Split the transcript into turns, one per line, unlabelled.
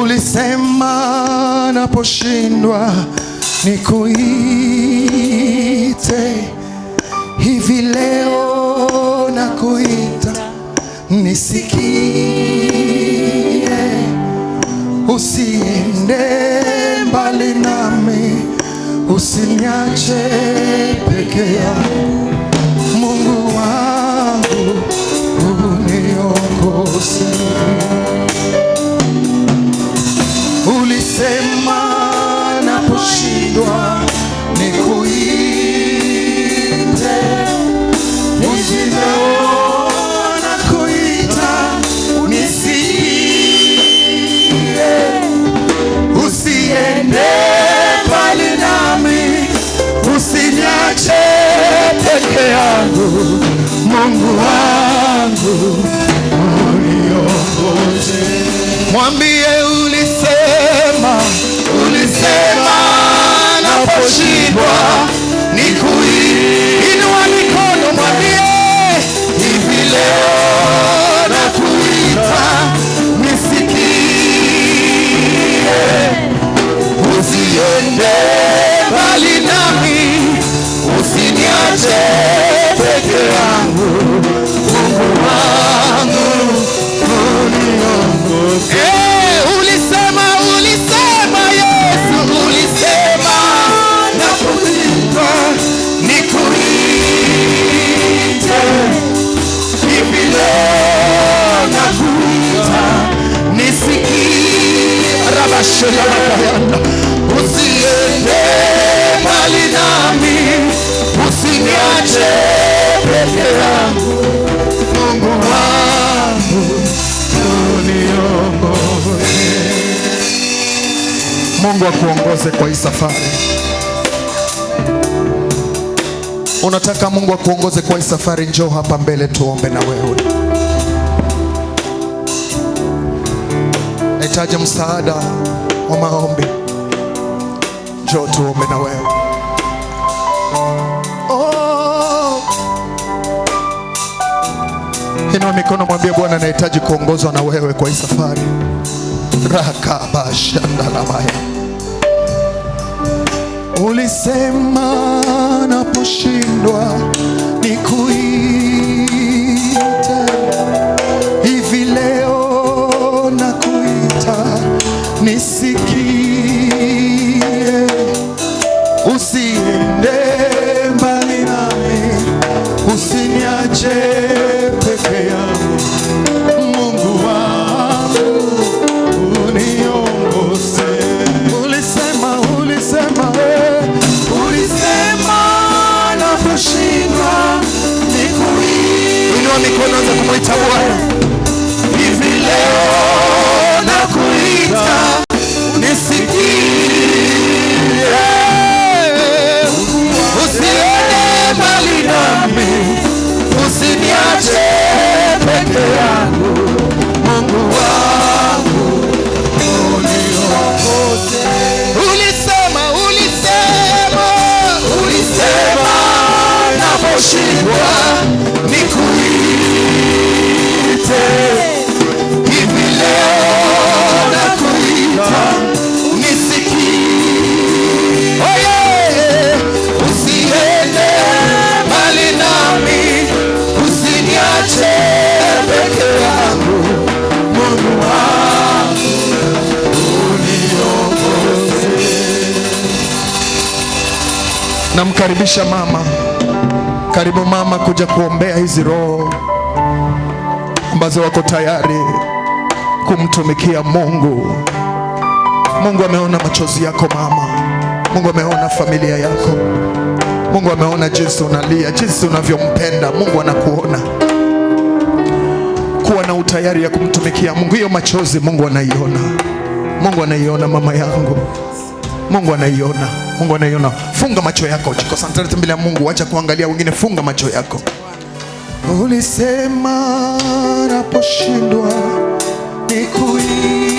Ulisema naposhindwa nikuite, hivi leo nakuita nisikie. Usiende mbali nami, usiniache peke yangu. Mungu wangu uniongoze. Ulisema naposhindwa nikuite, hivi leo nakuita unisikie. Usiende mbali nami, usiniache peke yangu. Mungu wangu uniongoze. Mwambie ulisema naposhindwa nikuite. Inua mikono mwambie, hivi leo nakuita nisikie. Usiende mbali nami, usiniache peke yangu. Mungu wangu uniongoze. Ulisema Yesu, ulisema nakuita nikuite, hivi leo nakuita nisikie. Rabashayanda, usiende mbali nami, usiniache peke yangu. Mungu wangu uniongoze. Mungu akuongoze kwa hii safari. Unataka Mungu akuongoze kwa hii safari? Njoo hapa mbele tuombe na wewe. Nahitaji msaada wa maombi. Njoo tuombe na wewe. Inua mikono mwambie Bwana, nahitaji kuongozwa na wewe kwa hii safari. Rakabashandalamaya. Ulisema naposhindwa nikuite, hivi leo nakuita nisikie. Usiende mbali nami, usiniache peke yangu. Mungu wangu uniongoze. Ulisema naposhindwa nikuite. Inua mikono za kumwita Bwana. Hivi leo nakuita nisikie. Usiende mbali nami, usiniache peke yangu. Mungu wangu uniongoze. Ulisema naposhindwa nikuite, hivi leo nakuita nisikie. Oh yeah. Usiende mbali nami, usiniache peke yangu. Mungu wangu uniongoze. Namkaribisha mama. Karibu mama kuja kuombea hizi roho ambazo wako tayari kumtumikia Mungu. Mungu ameona machozi yako mama. Mungu ameona familia yako. Mungu ameona jinsi unalia, jinsi unavyompenda. Mungu anakuona. Kuwa na utayari ya kumtumikia Mungu. Hiyo machozi Mungu anaiona. Mungu anaiona mama yangu. Mungu anaiona. Mungu anaiona. Funga macho yako. Jikosantrate mbele ya Mungu. Acha kuangalia wengine. Funga macho yako. Ulisema naposhindwa nikuite.